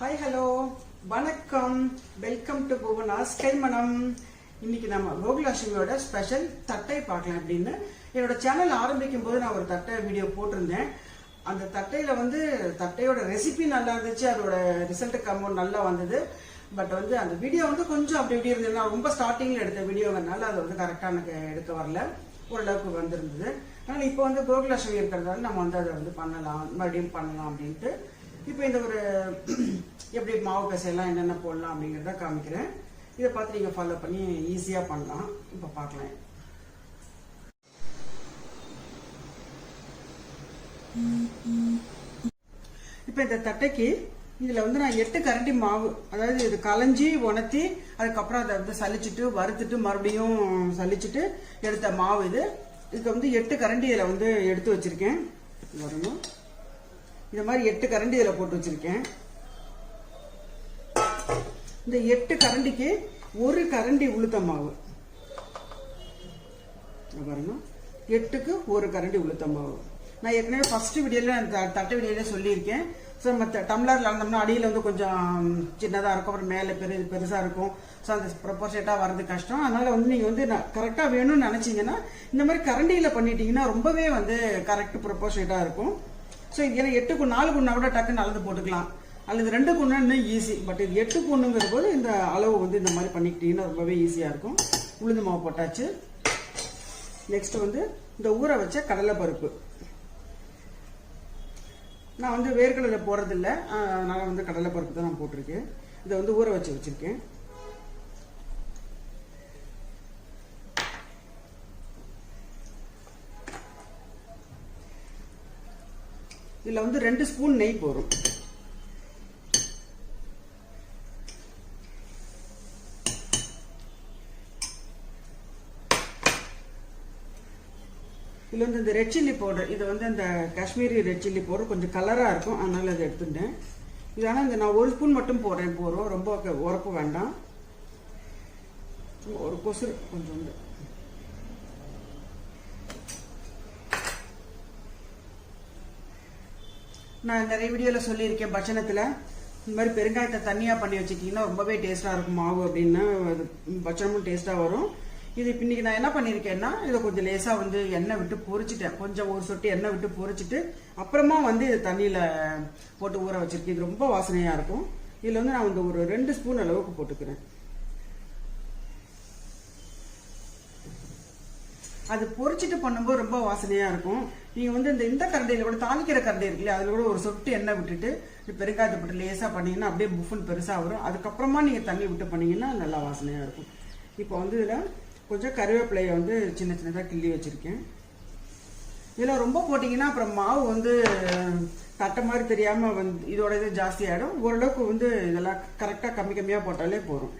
Hi hello வணக்கம், welcome to Bhuvana's கைமணம். இன்னைக்கு நம்ம கோகுலாஷ்மியோட ஸ்பெஷல் தட்டை பார்க்கலாம். அப்படின்னு என்னோட சேனல் ஆரம்பிக்கும் போது நான் ஒரு தட்டை வீடியோ போட்டிருந்தேன். அந்த தட்டையில தட்டையோட ரெசிபி நல்லா இருந்துச்சு, அதோட ரிசல்ட் கம்மௌண்ட் நல்லா வந்தது. பட் அந்த வீடியோ கொஞ்சம் அப்படி இப்படி இருந்தது. நான் ரொம்ப ஸ்டார்டிங்ல எடுத்த வீடியோங்கிறதுனால அது கரெக்டா எனக்கு எடுக்க வரல, ஓரளவுக்கு வந்திருந்தது. ஆனால் இப்போ கோகுலாஷ்மி இருக்கிறதால நம்ம அதை பண்ணலாம், மறுபடியும் பண்ணலாம் அப்படின்ட்டு இப்போ இந்த ஒரு எப்படி மாவு பிசையெல்லாம் என்னென்ன போடலாம் அப்படிங்கிறத காமிக்கிறேன். இதை பார்த்து நீங்கள் ஃபாலோ பண்ணி ஈஸியாக பண்ணலாம். இப்போ பார்க்கலாம். இப்போ இந்த தட்டைக்கு இதில் நான் 8 கரண்டி மாவு, அதாவது இது களைஞ்சி உணர்த்தி அதுக்கப்புறம் அதை சலிச்சுட்டு வறுத்துட்டு மறுபடியும் சலிச்சுட்டு எடுத்த மாவு இது. இதுக்கு 8 கரண்டி இதில் எடுத்து வச்சிருக்கேன். வரணும் இந்த மாதிரி 8 கரண்டி இதில் போட்டு வச்சிருக்கேன். இந்த 8 கரண்டிக்கு 1 கரண்டி உளுத்த மாவு வரணும். 8க்கு 1 கரண்டி உளுத்த மாவு. நான் ஏற்கனவே ஃபர்ஸ்ட் வீடியோல தட்டை வீடியோல சொல்லியிருக்கேன். ஸோ மற்ற டம்ளர்ல இருந்தோம்னா அடியில் கொஞ்சம் சின்னதாக இருக்கும், அப்புறம் மேலே பெருசாக இருக்கும். ஸோ அந்த ப்ரொபோர்ஷேட்டாக வர்றது கஷ்டம். அதனால நீங்கள் கரெக்டாக வேணும்னு நினச்சிங்கன்னா இந்த மாதிரி கரண்டியில் பண்ணிட்டீங்கன்னா ரொம்பவே கரெக்ட் ப்ரொபோர்ஷேட்டாக இருக்கும். ஸோ இது 8 4 குண்ணா கூட டக்குன்னு அளந்து போட்டுக்கலாம், அல்லது 2 குண்ணா இன்னும் ஈஸி. பட் இது 8 குண்ணுங்கிற போது இந்த அளவு இந்த மாதிரி பண்ணிக்கிட்டீங்கன்னா ரொம்பவே ஈஸியாக இருக்கும். உளுந்து மாவு போட்டாச்சு. நெக்ஸ்ட் இந்த ஊற வச்ச கடலைப்பருப்பு. நான் வேர்க்கடலை போடுறதில்ல, அதனால கடலைப்பருப்பு தான் நான் போட்டிருக்கேன். இதை ஊற வச்சிருக்கேன். இதுல 2 ஸ்பூன் நெய் போடும். இதுல இந்த ரெட் சில்லி பவுடர், இது இந்த காஷ்மீரி ரெட் சில்லி பவுடர் கொஞ்சம் கலரா இருக்கும், அதனால அதை எடுத்துட்டேன். இது ஆனால் நான் 1 ஸ்பூன் மட்டும் போடுறேன், போறோம் ரொம்ப உரப்பு வேண்டாம். ஒரு கொசுறு கொஞ்சம் நான் நிறைய வீடியோவில் சொல்லியிருக்கேன். பட்சணத்தில் இந்த மாதிரி பெருங்காயத்தை தண்ணியாக பண்ணி வச்சுக்கிட்டிங்கன்னா ரொம்பவே டேஸ்ட்டாக இருக்கும் மாவு அப்படின்னா, பட்சணமும் டேஸ்ட்டாக வரும். இது இப்போ இன்னைக்கு நான் என்ன பண்ணியிருக்கேன்னா, இதை கொஞ்சம் லேசாக எண்ணெய் விட்டு பொரிச்சிட்டேன். கொஞ்சம் ஒரு சொட்டு எண்ணெய் விட்டு பொரிச்சிட்டு அப்புறமா இது தண்ணியில் போட்டு ஊற வச்சிருக்கேன். இது ரொம்ப வாசனையாக இருக்கும். இதில் நான் ஒரு 2 ஸ்பூன் அளவுக்கு போட்டுக்கிறேன். அது பொரிச்சிட்டு பண்ணும்போது ரொம்ப வாசனையா இருக்கும். நீங்க இந்த கரண்டியில கூட தாளிக்கிற கரண்டி இருக்குல்ல, அதுல கூட ஒரு சொட்டு எண்ணெய் விட்டுட்டு பெருங்காயத்தை போட்டு லேசா பண்ணீங்கன்னா அப்படியே புஃபன் பெருசா வரும். அதுக்கப்புறமா நீங்க தண்ணி விட்டு பண்ணீங்கன்னா நல்லா வாசனையா இருக்கும். இப்போ இதுல கொஞ்சம் கருவேப்பிலையை சின்ன சின்னதா கிள்ளி வச்சிருக்கேன். இதுல ரொம்ப போட்டீங்கன்னா அப்புறம் மாவு தட்டை மாதிரி தெரியாம இதோட இது ஜாஸ்தி ஆயிடும். ஓரளவுக்கு இதெல்லாம் கரெக்டா கம்மியா போட்டாலே போதும்.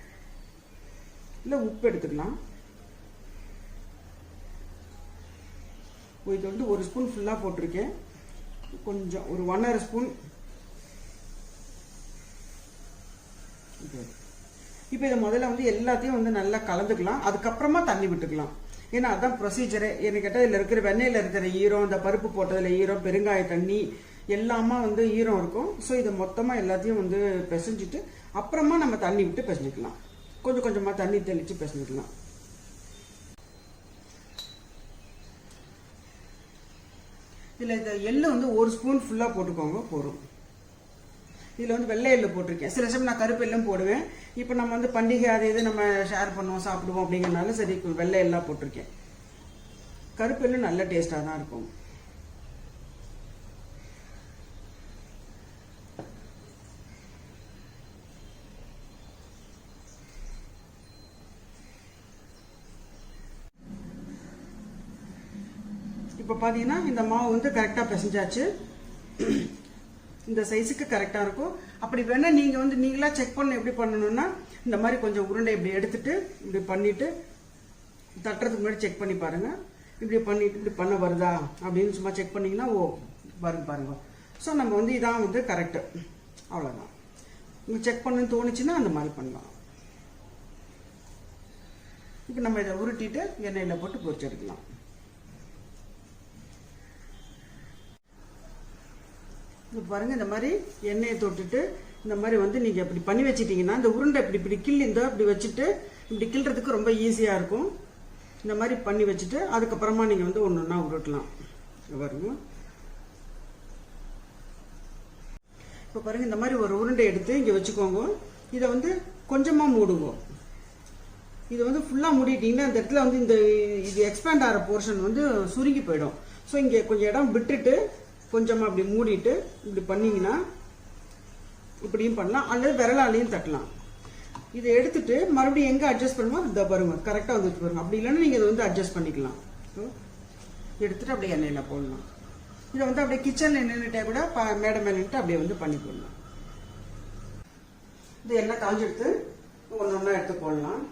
இல்ல உப்பு எடுத்துக்கலாம். இது 1 ஸ்பூன் ஃபுல்லா போட்டிருக்கேன். கொஞ்சம் ஒரு 1.5 ஸ்பூன். இப்போ இதை முதல்ல எல்லாத்தையும் நல்லா கலந்துக்கலாம். அதுக்கப்புறமா தண்ணி விட்டுக்கலாம். ஏன்னா அதான் ப்ரொசீஜரே. என்ன கேட்டால் இதில் இருக்கிற வெண்ணெயில் இருக்கிற ஈரம், இந்த பருப்பு போட்டதில் ஈரம், பெருங்காய தண்ணி எல்லாமா ஈரம் இருக்கும். ஸோ இதை மொத்தமாக எல்லாத்தையும் பிசைஞ்சிட்டு அப்புறமா நம்ம தண்ணி விட்டு பிசைஞ்சிக்கலாம். கொஞ்சம் கொஞ்சமாக தண்ணி தெளித்து பிசைஞ்சிக்கலாம். இதில் இந்த எள்ளு 1 ஸ்பூன் ஃபுல்லாக போட்டுக்கோங்க, போதும். இதில் வெள்ளை எள்ளு போட்டிருக்கேன். சில சமயம் நான் கருப்பு எள்ளும் போடுவேன். இப்போ நம்ம பண்டிகை அது இது நம்ம ஷேர் பண்ணுவோம், சாப்பிடுவோம் அப்படிங்கிறனால சரி வெள்ளை எல்லாம் போட்டிருக்கேன். கருப்பு எள்ளு நல்ல டேஸ்டாக தான் இருக்கும். இப்போ பார்த்தீங்கன்னா இந்த மாவு கரெக்டாக பிசைஞ்சாச்சு. இந்த சைஸுக்கு கரெக்டாக இருக்கும். அப்படி வேணா நீங்கள் நீங்களா செக் பண்ண எப்படி பண்ணணும்னா, இந்த மாதிரி கொஞ்சம் உருண்டை இப்படி எடுத்துட்டு இப்படி பண்ணிட்டு தட்டுறதுக்கு முன்னாடி செக் பண்ணி பாருங்க. இப்படி பண்ணிட்டு இப்படி பண்ண வருதா அப்படின்னு சும்மா செக் பண்ணீங்கன்னா பாருங்க. ஸோ நம்ம இதான் கரெக்டு, அவ்வளோதான். உங்களுக்கு செக் பண்ணணும்னு தோணுச்சுன்னா அந்த மாதிரி பண்ணலாம். இப்போ நம்ம இதை உருட்டிட்டு எண்ணெயில் போட்டு பொரிச்சு எடுக்கலாம். பாருங்க இந்த மாதிரி எண்ணெயை தொட்டுட்டு இந்த மாதிரி வந்து நீங்கள் இப்படி பண்ணி வச்சிட்டிங்கன்னா இந்த உருண்டை இப்படி கிள்ளிந்தோ இப்படி வச்சுட்டு இப்படி கிள்றதுக்கு ரொம்ப ஈஸியாக இருக்கும். இந்த மாதிரி பண்ணி வச்சுட்டு அதுக்கப்புறமா நீங்கள் வந்து ஒன்று ஒன்றா உருட்டலாம். பாருங்க, இப்போ பாருங்கள், இந்த மாதிரி ஒரு உருண்டை எடுத்து இங்கே வச்சுக்கோங்க. இதை வந்து கொஞ்சமாக மூடுவோம். இது வந்து ஃபுல்லாக மூடிட்டிங்கன்னா அந்த இடத்துல வந்து இது எக்ஸ்பேண்ட் ஆகிற போர்ஷன் வந்து சுருங்கி போயிடும். ஸோ இங்கே கொஞ்சம் இடம் விட்டுட்டு கொஞ்சமாக அப்படி மூடிட்டு இப்படி பண்ணிங்கன்னா இப்படியும் பண்ணலாம், அல்லது விரலாலையும் தட்டலாம். இதை எடுத்துட்டு மறுபடியும் எங்கே அட்ஜஸ்ட் பண்ணுவோம் இதை பாருங்க, கரெக்டாக வந்துட்டு பாருங்க. அப்படி இல்லைன்னா நீங்கள் இதை வந்து அட்ஜஸ்ட் பண்ணிக்கலாம். ஸோ எடுத்துட்டு அப்படியே எண்ணெயில் போடலாம். இதை வந்து அப்படியே கிச்சனில் நின்றுட்டே கூட மேடை மேலே நின்றுட்டு அப்படியே வந்து பண்ணி போடலாம். இது எண்ணெய் காஞ்சி எடுத்து ஒன்று ஒன்றா எடுத்து போடலாம்.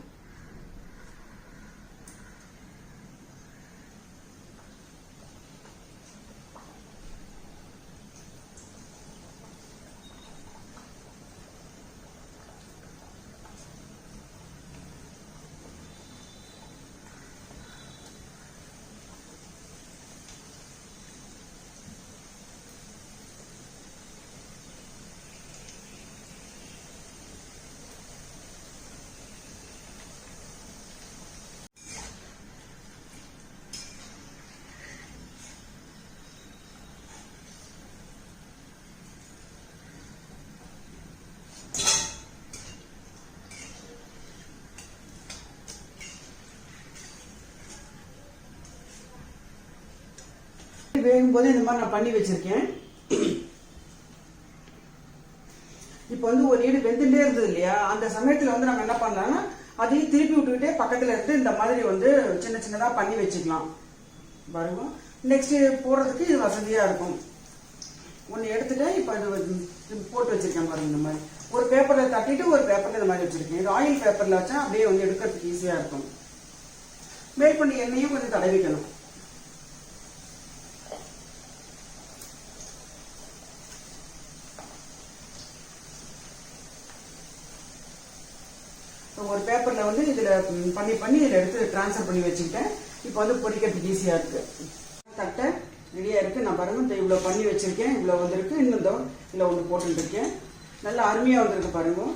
வேகும் போது இந்த மாதிரி நான் பண்ணி வச்சிருக்கேன். இப்போ வந்து ஒரு ஈடு வெந்துட்டே இருந்தது இல்லையா, அந்த சமயத்துல வந்து நம்ம என்ன பண்ணலாம்னா அதையும் திருப்பி விட்டுக்கிட்டே பக்கத்துல இருந்து இந்த மாதிரி வந்து சின்ன சின்னதா பண்ணி வச்சுக்கலாம். பாருங்க, நெக்ஸ்ட் போடுறதுக்கு இது வசதியா இருக்கும். ஒன்று எடுத்துட்டு இப்போ இது போட்டு வச்சிருக்கேன் பாருங்க. இந்த மாதிரி ஒரு பேப்பர்ல தட்டிட்டு ஒரு பேப்பர்ல இந்த மாதிரி வச்சிருக்கேன். இது ஆயில் பேப்பர்ல வச்சா அப்படியே வந்து எடுக்கிறதுக்கு ஈஸியா இருக்கும். மேல் பண்ணி எண்ணெயும் கொஞ்சம் தடவிக்கணும். ஒரு பேப்பர்ல வந்து இதுல பண்ணி இதுல எடுத்து டிரான்ஸ்ஃபர் பண்ணி வச்சுக்கிட்டேன். இப்போ வந்து பொரிக்கிறதுக்கு ஈஸியா இருக்கு. தட்டை ரெடியா இருக்கு. நான் பாருங்க இவ்வளவு பண்ணி வச்சிருக்கேன். இவ்வளவு வந்திருக்கு. இன்னும் இதுல ஒன்று போட்டு இருக்கேன். நல்லா அருமையா வந்திருக்கு பாருங்க.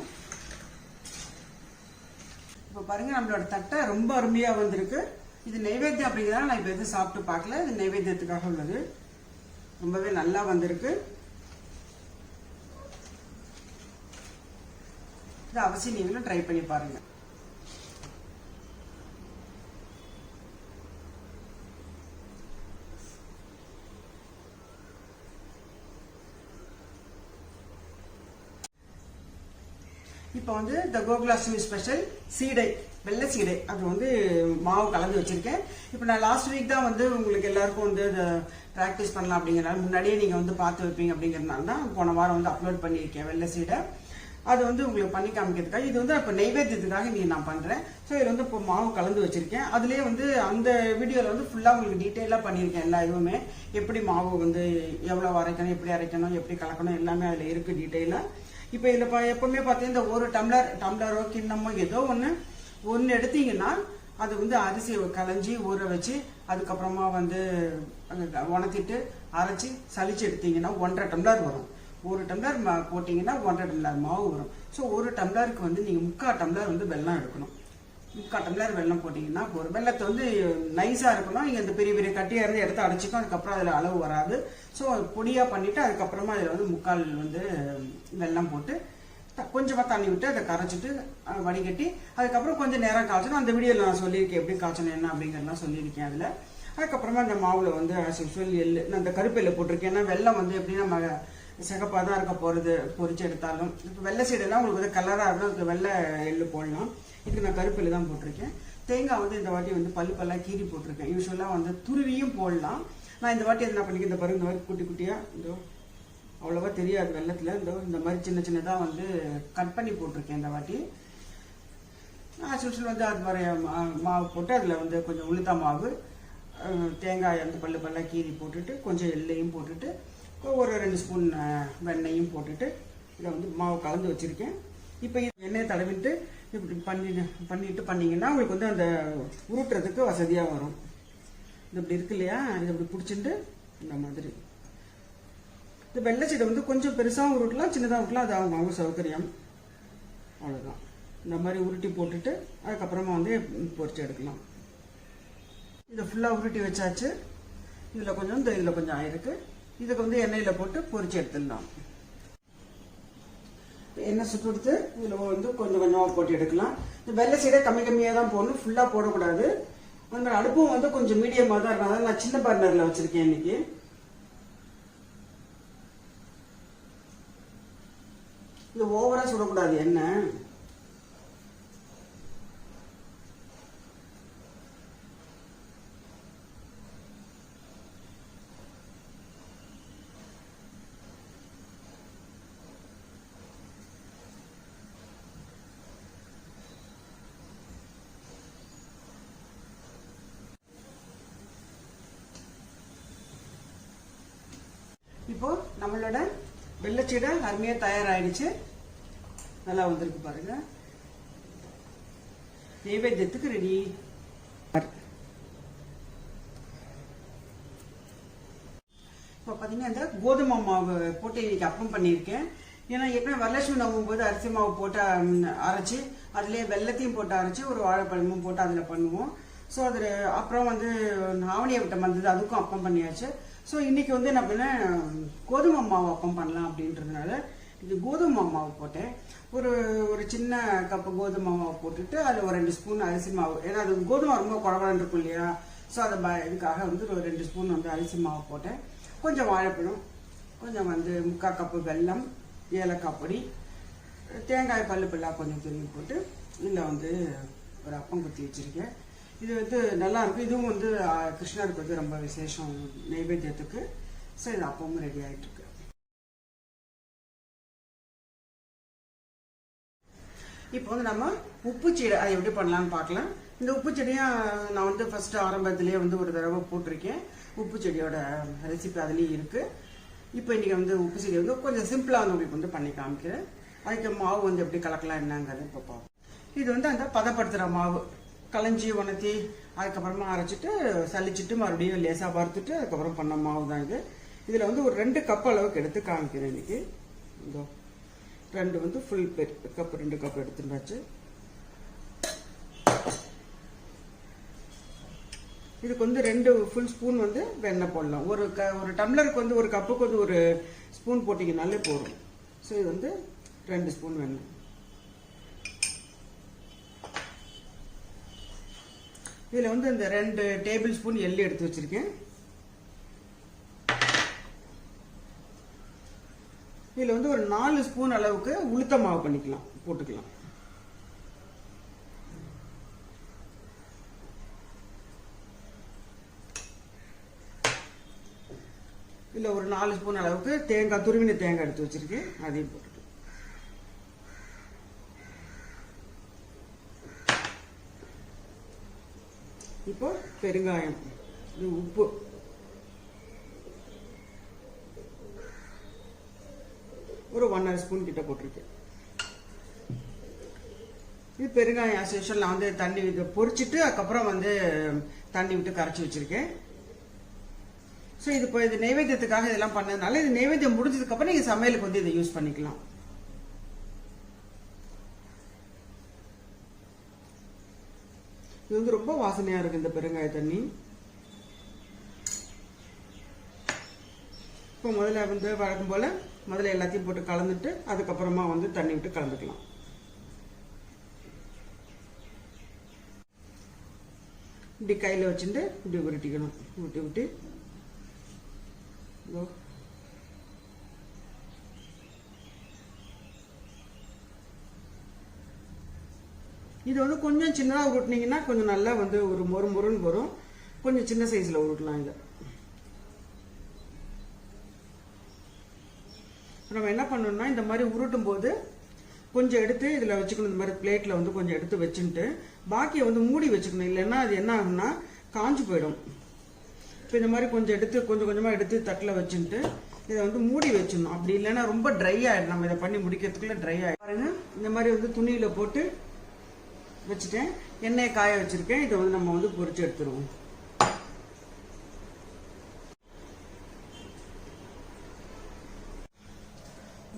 இப்போ பாருங்க நம்மளோட தட்டை ரொம்ப அருமையா வந்திருக்கு. இது நைவேத்தியம் அப்படிங்கிறதால நான் இப்போ எதுவும் சாப்பிட்டு பார்க்கல. இது நைவேத்தியத்துக்காக உள்ளது. ரொம்பவே நல்லா வந்திருக்கு. இது அவசியம் நீங்களும் ட்ரை பண்ணி பாருங்க. இப்போ வந்து இந்த கோகுலாஷ்டமி ஸ்பெஷல் சீடை, வெள்ளை சீடை, அது வந்து மாவு கலந்து வச்சிருக்கேன். இப்போ நான் லாஸ்ட் வீக் தான் வந்து உங்களுக்கு எல்லாருக்கும் வந்து இதை ப்ராக்டிஸ் பண்ணலாம் அப்படிங்கிறனால முன்னாடியே நீங்கள் வந்து பார்த்து வைப்பீங்க அப்படிங்கிறதுனால தான் போன வாரம் வந்து அப்லோட் பண்ணியிருக்கேன் வெள்ளை சீடை. அது வந்து உங்களுக்கு பண்ணி காமிக்கிறதுக்காக, இது வந்து இப்போ நைவேத்தியத்துக்காக நீ நான் பண்ணுறேன். ஸோ இதில் வந்து இப்போ மாவு கலந்து வச்சிருக்கேன். அதுலேயே வந்து அந்த வீடியோவில் வந்து ஃபுல்லாக உங்களுக்கு டீட்டெயிலாக பண்ணியிருக்கேன். எல்லா இதுவுமே எப்படி மாவு வந்து எவ்வளோ அரைக்கணும், எப்படி அரைக்கணும், எப்படி கலக்கணும், எல்லாமே அதில் இருக்குது டீட்டெயிலாக. இப்போ இதில் எப்பவுமே பார்த்தீங்கன்னா இந்த ஒரு டம்ளரோ கிண்ணமோ ஏதோ ஒன்று எடுத்தீங்கன்னா அது வந்து அரிசியை களைஞ்சி ஊற வச்சு அதுக்கப்புறமா வந்து உணர்த்திட்டு அரைச்சி சளிச்சு எடுத்தீங்கன்னா 1.5 டம்ளர் வரும். 1 டம்ளர் போட்டிங்கன்னா 1.5 டம்ளர் மாவு வரும். ஸோ 1 டம்ளருக்கு வந்து நீங்கள் 3/4 டம்ளர் வந்து வெல்லம் எடுக்கணும். 3/4 டம்ளர் வெல்லம் போட்டிங்கன்னா ஒரு வெள்ளத்தை வந்து நைஸாக இருக்கணும். நீங்கள் இந்த பெரிய பெரிய கட்டியாக இருந்து எடுத்து அடைச்சிக்கும். அதுக்கப்புறம் அதில் அளவு வராது. ஸோ பொடியாக பண்ணிவிட்டு அதுக்கப்புறமா அதில் வந்து 3/4 வந்து வெல்லம் போட்டு கொஞ்சமாக தண்ணி விட்டு அதை கரைச்சிட்டு வடிகட்டி அதுக்கப்புறம் கொஞ்சம் நேரம் காய்ச்சணும். அந்த வீடியோவில் நான் சொல்லியிருக்கேன் எப்படி காய்ச்சணும் என்ன அப்படிங்கிறதெல்லாம் சொல்லியிருக்கேன் அதில். அதுக்கப்புறமா இந்த மாவில் வந்து ஆஸ் யூஸ்வல் எள்ளு, நான் இந்த கருப்பு எள்ளு போட்டிருக்கேன். ஏன்னா வெல்லம் வந்து எப்படின்னா நம்ம சிகப்பாக தான் இருக்க போகிறது பொரிச்சு எடுத்தாலும். இப்போ வெள்ளை சீடெல்லாம் உங்களுக்கு வந்து கலராக இருந்தால் அதுக்கு வெள்ளை எள்ளு போடலாம். இதுக்கு நான் கருப்பு எள்ளு தான் போட்டிருக்கேன். தேங்காய் வந்து இந்த வாட்டி வந்து பல்லாக கீறி போட்டிருக்கேன். யூஸ்வலாக வந்து துருவியும் போடலாம். நான் இந்த வாட்டி என்ன பண்ணிக்க, இந்த பாருங்க இந்த மாதிரி குட்டி குட்டியாக இதோ அவ்வளோவா தெரியாது வெள்ளத்தில் இந்த மாதிரி சின்ன சின்னதாக வந்து கட் பண்ணி போட்டிருக்கேன். இந்த வாட்டி ஆஸ் யூஸ்வல் வந்து அது மாதிரி மாவு போட்டு அதில் வந்து கொஞ்சம் உளுத்த மாவு, தேங்காய் வந்து பல்லாக கீறி போட்டுட்டு கொஞ்சம் எள்ளையும் போட்டுட்டு ஒரு 2 ஸ்பூன் வெண்ணெயும் போட்டுட்டு இதை வந்து மாவு கலந்து வச்சுருக்கேன். இப்போ எண்ணெயை தடவிட்டு இப்படி பண்ணிட்டு பண்ணிங்கன்னா உங்களுக்கு வந்து அந்த உருட்டுறதுக்கு வசதியாக வரும். இது இப்படி இருக்கு இல்லையா, இது இப்படி பிடிச்சிட்டு இந்த மாதிரி இந்த வெள்ளைச்சீடை வந்து கொஞ்சம் பெருசாகவும் உருட்டலாம், சின்னதாக உருட்டலாம், அது அவங்க சௌகரியம். அவ்வளோதான். இந்த மாதிரி உருட்டி போட்டுட்டு அதுக்கப்புறமா வந்து பொரிச்சு எடுக்கலாம். இதை ஃபுல்லாக உருட்டி வச்சாச்சு. இதில் கொஞ்சம் ஆயிருக்கு. இதுக்கு வந்து எண்ணெயில் போட்டு பொரிச்சு எடுத்துடலாம். எண்ணெய் சுட்டு கொடுத்து இதில் வந்து கொஞ்சம் கொஞ்சமாக போட்டு எடுக்கலாம். இந்த வெள்ளை சீடை கம்மியாக தான் போடணும், ஃபுல்லாக போடக்கூடாது. அந்த மாதிரி அடுப்பும் வந்து கொஞ்சம் மீடியமாக தான் இருக்கும். அதான் நான் சின்ன பர்னரில் வச்சுருக்கேன் இன்னைக்கு. இது ஓவராக சுடக்கூடாது எண்ணெய். இப்போ நம்மளோட வெள்ளைச்சீடை அருமையா தயாராயிடுச்சு. நல்லா வந்திருக்கு பாருங்க. நைவேத்தியத்துக்கு ரெடி. இப்போ பார்த்தீங்கன்னா இந்த கோதுமை மாவு போட்டு இன்னைக்கு அப்பம் பண்ணியிருக்கேன். ஏன்னா ஏற்கனவே வரலட்சுமி நோம்பும் போது அரிசி மாவு போட்டு அரைச்சி அதுலேயே வெள்ளத்தையும் போட்டு அரைச்சி ஒரு வாழைப்பழமும் போட்டு அதில் பண்ணுவோம். ஸோ அதில் அப்புறம் வந்து ஆவணியை விட்டம் வந்தது, அதுக்கும் அப்பம் பண்ணியாச்சு. ஸோ இன்னைக்கு வந்து என்ன பண்ணேன், கோதுமை மாவு அப்பம் பண்ணலாம் அப்படின்றதுனால இது கோதுமை மாவு போட்டேன். ஒரு சின்ன கப்பு கோதுமை மாவு போட்டுட்டு அதில் ஒரு 2 ஸ்பூன் அரிசி மாவு. ஏன்னா அது கோதுமை ரொம்ப குழகுழன்னு இருக்கும் இல்லையா. ஸோ அதை இதுக்காக வந்து ஒரு 2 ஸ்பூன் வந்து அரிசி மாவு போட்டேன். கொஞ்சம் வாழைப்பழம், கொஞ்சம் வந்து 3/4 கப்பு வெல்லம், ஏலக்காய் பொடி, தேங்காய் பல்லாக கொஞ்சம் துருவி போட்டு இதில் வந்து ஒரு அப்பம் குத்தி வச்சிருக்கேன். இது வந்து நல்லா இருக்கும். இதுவும் வந்து கிருஷ்ணருக்கு வந்து ரொம்ப விசேஷம் நைவேத்தியத்துக்கு. ஸோ இது அப்பவும் ரெடி ஆகிட்டு இருக்கு. இப்போ வந்து நம்ம உப்பு சீடை அதை எப்படி பண்ணலான்னு பார்க்கலாம். இந்த உப்பு செடியும் நான் வந்து ஃபர்ஸ்ட் ஆரம்பத்திலேயே வந்து ஒரு தடவை போட்டிருக்கேன். உப்பு செடியோட ரெசிபி அதுலேயும் இருக்கு. இப்போ இன்னைக்கு வந்து உப்பு செடி வந்து கொஞ்சம் சிம்பிளாக வந்து உங்களுக்கு வந்து பண்ணி காமிக்கிறேன். அதுக்கு மாவு வந்து எப்படி கலக்கலாம் என்னங்கிறது இப்போ பார்ப்போம். இது வந்து அந்த பதப்படுத்துகிற மாவு களைஞ்சி உணர்த்தி அதுக்கப்புறமா அரைச்சிட்டு சளிச்சிட்டு மறுபடியும் லேசாக வறுத்துட்டு அதுக்கப்புறம் பண்ண மாவு தான் இது. இதில் வந்து ஒரு 2 கப் அளவுக்கு எடுத்து காமிக்கிறேன் இன்னைக்கு. இதோ 2 வந்து ஃபுல் கப் 2 கப் எடுத்துட்டாச்சு. இதுக்கு வந்து 2 ஃபுல் ஸ்பூன் வந்து வெண்ணெய் போடலாம். ஒரு டம்ளருக்கு வந்து ஒரு கப்புக்கு வந்து ஒரு ஸ்பூன் போட்டிங்கனாலே போதும். ஸோ இது வந்து 2 ஸ்பூன் வெண்ணெய். இதில் வந்து இந்த 2 டேபிள் ஸ்பூன் எள்ளு எடுத்து வச்சிருக்கேன். இதில் வந்து ஒரு 4 ஸ்பூன் அளவுக்கு உளுத்த மாவு போட்டுக்கலாம். இதில் ஒரு 4 ஸ்பூன் அளவுக்கு தேங்காய், துருவின தேங்காய் எடுத்து வச்சிருக்கேன், அதையும் போட்டு. இப்போ பெருங்காயம், இது உப்பு, ஒரு 1/2 ஸ்பூன் கிட்ட போட்டிருக்கேன். இது பெருங்காயம் ஆஸ் யூஷுவல் நான் வந்து தண்ணி இதை பொரிச்சிட்டு அதுக்கப்புறம் வந்து தண்ணி விட்டு கரைச்சி வச்சிருக்கேன். ஸோ இது இப்போ இது நைவேத்தியத்துக்காக இதெல்லாம் பண்ணதுனால இது நைவேத்தியம் முடிஞ்சதுக்கு அப்புறம் நீங்க சமையலுக்கு வந்து இதை யூஸ் பண்ணிக்கலாம். இது வந்து ரொம்ப வாசனையா இருக்கு இந்த பெருங்காய தண்ணி. இப்போ முதல்ல வந்து வழக்கம் போல முதல்ல எல்லாத்தையும் போட்டு கலந்துட்டு அதுக்கப்புறமா வந்து தண்ணி விட்டு கலந்துக்கலாம். இப்படி கையில் வச்சுட்டு இப்படி உருட்டிக்கணும். விட்டு இது வந்து கொஞ்சம் சின்னதாக உருட்டினீங்கன்னா கொஞ்சம் நல்லா வந்து ஒரு மொறுன்னு வரும். கொஞ்சம் சின்ன சைஸ்ல உருட்டலாம். இதை நம்ம என்ன பண்ணணும்னா இந்த மாதிரி உருட்டும் போது கொஞ்சம் எடுத்து இதில் வச்சுக்கணும். இந்த மாதிரி பிளேட்டில் வந்து கொஞ்சம் எடுத்து வச்சுட்டு பாக்கியை வந்து மூடி வச்சுக்கணும். இல்லைன்னா அது என்ன ஆகும்னா காஞ்சு போயிடும். இப்போ இந்த மாதிரி கொஞ்சம் கொஞ்சமாக எடுத்து தட்டில் வச்சுட்டு இதை வந்து மூடி வச்சிடணும். அப்படி இல்லைன்னா ரொம்ப ட்ரை ஆகிடும். நம்ம இதை பண்ணி முடிக்கிறதுக்குள்ள ட்ரை ஆகிடும். பாருங்க, இந்த மாதிரி வந்து துணியில் போட்டு வச்சுட்டேன். எண்ணெயை காய வச்சிருக்கேன். இதை வந்து நம்ம வந்து பொரிச்சு எடுத்துருவோம்.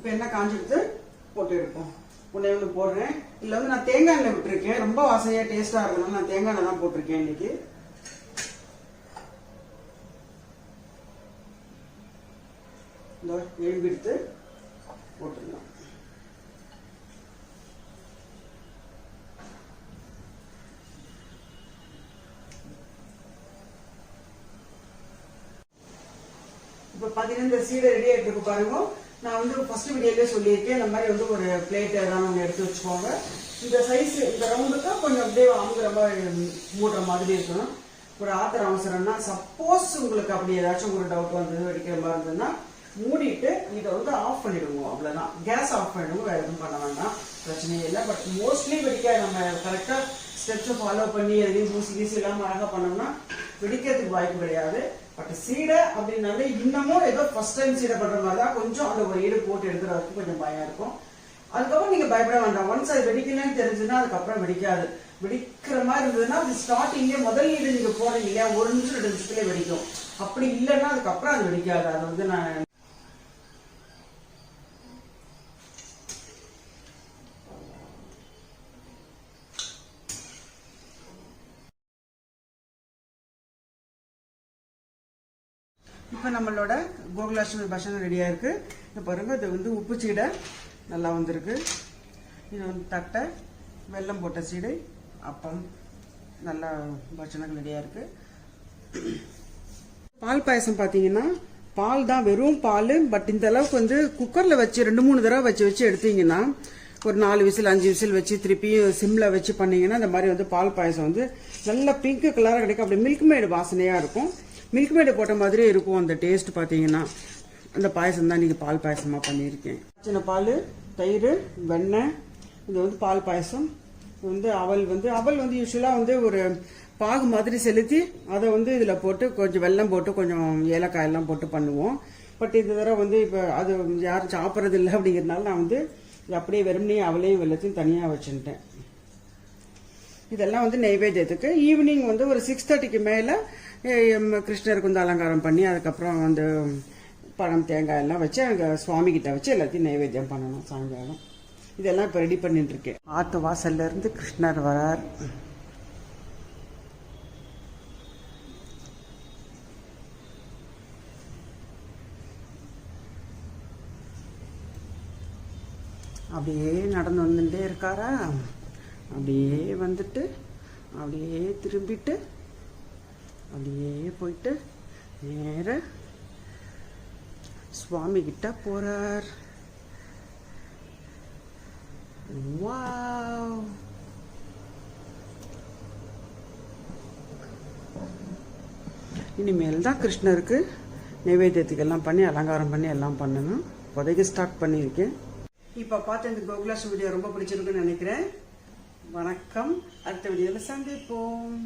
இப்போ என்ன காஞ்சிடுத்து போட்டு எடுப்போம். ஒன்று போடுறேன். இதில் வந்து நான் தேங்காய் எண்ணெய் விட்டுருக்கேன். ரொம்ப வாசனையாக டேஸ்ட்டாக இருக்கணும். நான் தேங்காய் எண்ணெய் தான் போட்டிருக்கேன் இன்னைக்கு. இந்த எலும்பு எடுத்து போட்டுருந்தோம். இப்போ பார்த்தீங்கன்னா இந்த சீடை ரெடி ஆகிட்டு இருக்கு பாருங்க. நான் வந்து ஃபர்ஸ்ட் வீடியோலேயே சொல்லியிருக்கேன், இந்த மாதிரி வந்து ஒரு பிளேட் ஏதாவது ஒன்று எடுத்து வச்சுக்கோங்க. இந்த சைஸ் இந்த ரவுண்டுக்கு கொஞ்சம் அப்படியே அமுகிற மாதிரி மூடுற மாதிரி இருக்கணும். ஒரு ஆத்திர அவசரம்னா சப்போஸ் உங்களுக்கு அப்படி ஏதாச்சும் ஒரு டவுட் வந்தது வெடிக்கிற மாதிரி இருந்ததுன்னா மூடிட்டு இதை வந்து ஆஃப் பண்ணிடுவோம். அவ்வளோதான், கேஸ் ஆஃப் பண்ணிடுவோம். வேறு எதுவும் பண்ண வேண்டாம், பிரச்சனையே இல்லை. பட் மோஸ்ட்லி வெடிக்க நம்ம கரெக்டாக ஸ்டெப்ஸை ஃபாலோ பண்ணி எதையும் ஊசி கீசி இல்லாமல் அழகாக பண்ணோம்னா வெடிக்கிறதுக்கு வாய்ப்பு கிடையாது. பட் சீடை அப்படின்னாலே இன்னமும் ஏதோ ஃபர்ஸ்ட் டைம் சீடை பண்ற மாதிரி தான் கொஞ்சம் அந்த ஒரு ஈடு போட்டு எடுக்கிறதுக்கு கொஞ்சம் பயம் இருக்கும். அதுக்கப்புறம் நீங்க பயப்பட வேண்டாம். ஒன்ஸ் அது வெடிக்கலன்னு தெரிஞ்சுன்னா அதுக்கப்புறம் வெடிக்காது. வெடிக்கிற மாதிரி இருந்ததுன்னா அது ஸ்டார்டிங்கே முதல் ஈடு நீங்க போனீங்க இல்லையா, 1 நிமிஷம் 2 நிமிஷத்துலேயே வெடிக்கும். அப்படி இல்லைன்னா அதுக்கப்புறம் அது வெடிக்காது. அது வந்து நான் இப்போ நம்மளோட கோகுலாஷ்டமி பட்சணம் ரெடியாக இருக்குது. இப்போ பாருங்கள், இது வந்து உப்பு சீடை நல்லா வந்திருக்கு. இது வந்து தட்டை, வெல்லம் போட்ட சீடை, அப்பம், நல்லா பட்சணங்கள் ரெடியாக இருக்குது. பால் பாயசம் பார்த்தீங்கன்னா பால் தான், வெறும் பால். பட் இந்த அளவுக்கு வந்து குக்கரில் வச்சு 2-3 தடவை வச்சு எடுத்தீங்கன்னா ஒரு 4 விசில் 5 விசில் வச்சு திருப்பி சிம்மில் வச்சு பண்ணிங்கன்னா இந்த மாதிரி வந்து பால் பாயசம் வந்து நல்லா பிங்க் கலராக கிடைக்கும். அப்படி மில்க் மேடு வாசனையாக இருக்கும். மில்க் மேடு போட்ட மாதிரியே இருக்கும் அந்த டேஸ்ட். பார்த்தீங்கன்னா அந்த பாயசம் தான் நீங்கள் பால் பாயசமாக பண்ணியிருக்கேன். சின்ன பால், தயிர், வெண்ணெய், இது வந்து பால் பாயசம். இது வந்து அவல் வந்து யூஸ்வலாக வந்து ஒரு பாகு மாதிரி செலுத்தி அதை வந்து இதில் போட்டு கொஞ்சம் வெல்லம் போட்டு கொஞ்சம் ஏலக்காயெல்லாம் போட்டு பண்ணுவோம். பட் இந்த தடவை வந்து இப்போ அது யாரும் சாப்பிட்றது இல்லை அப்படிங்கிறதுனால நான் வந்து அப்படியே வெறுமனே அவளையும் வெள்ளத்தையும் தனியாக வச்சுட்டேன். இதெல்லாம் வந்து நெய்வேத்தியத்துக்கு. ஈவினிங் வந்து ஒரு 6:30க்கு மேலே கிருஷ்ணருக்கு வந்து அலங்காரம் பண்ணி அதுக்கப்புறம் வந்து பழம் தேங்காய் எல்லாம் வச்சு அங்கே சுவாமி கிட்ட வச்சு எல்லாத்தையும் நைவேத்தியம் பண்ணணும் சாயங்காலம். இதெல்லாம் இப்போ ரெடி பண்ணிட்டு இருக்கேன். ஆத்து வாசல்ல இருந்து கிருஷ்ணர் வரார். அப்படியே நடந்து வந்துட்டே இருக்காரா, அப்படியே வந்துட்டு அப்படியே திரும்பிட்டு அப்படியே போயிட்டு நேர சுவாமி கிட்ட போறார். வாவ், இனிமேல் தான் கிருஷ்ணருக்கு நைவேத்தியத்துக்கெல்லாம் பண்ணி அலங்காரம் பண்ணி எல்லாம் பண்ணணும். உதவி ஸ்டார்ட் பண்ணியிருக்கேன். இப்போ பார்த்து இந்த கோகுலாஷ்டமி வீடியோ ரொம்ப பிடிச்சிருக்குன்னு நினைக்கிறேன். வணக்கம். அடுத்த வீடியோவில் சந்திப்போம்.